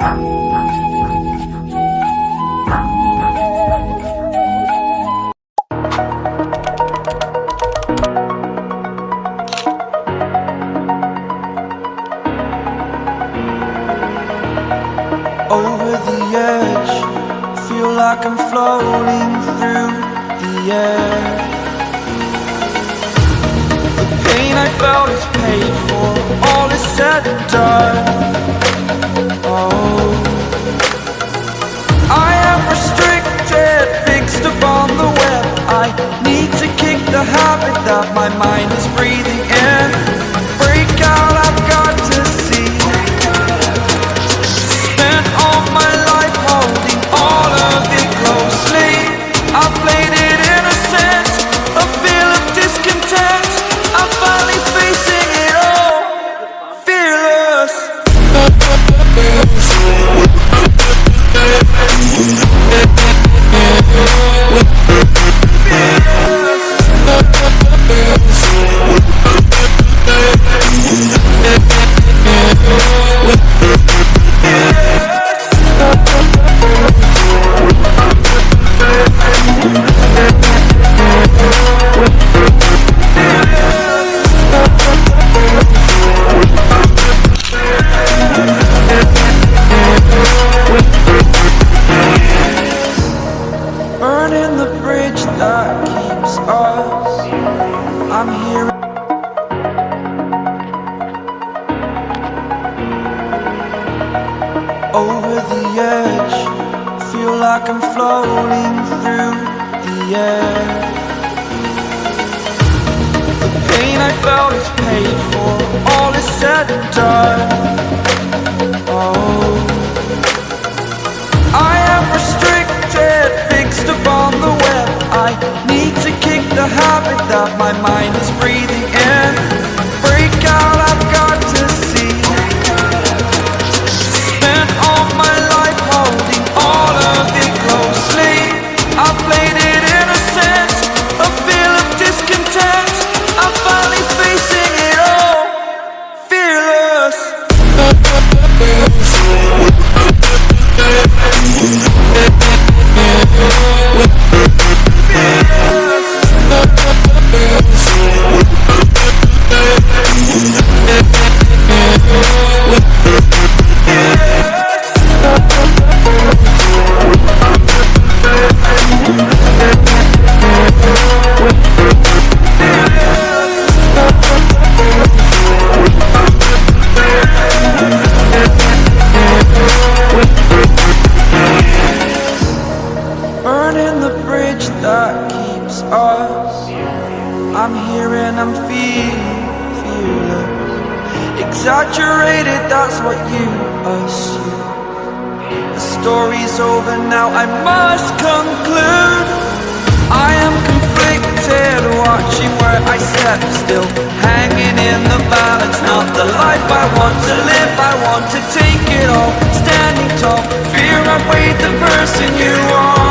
Over the edge, feel like I'm floating through the air. The pain I felt is paid for, all is said and done. Oh, I am restricted, fixed upon the web. I need to kick the habit that my mind is breathing in. Break out, I've got to see. Spent all my life holding all of it closely. I played it innocent, a feel of discontent. I'm finally facing it all, fearless. Burning the bridge that keeps us. I'm here. Over the edge, feel like I'm floating through the air. The pain I felt is paid for, all is said and done. Oh, I am restricted, fixed upon the web. I need to kick the habit that my mind is breathing in. Break out, I've got to see. Spent all my life holding all of it closely. I played it innocent, a feel of discontent. I'm finally facing it all, fearless. Burning the bridge that keeps us. I'm here and I'm feeling fearless. Exaggerated, that's what you assume. The story's over now, I must conclude. I am conflicted, watching where I step still, hanging in the balance. Not the life I want to live, I want to take it all. Standing tall, fear I've weighed the person you are.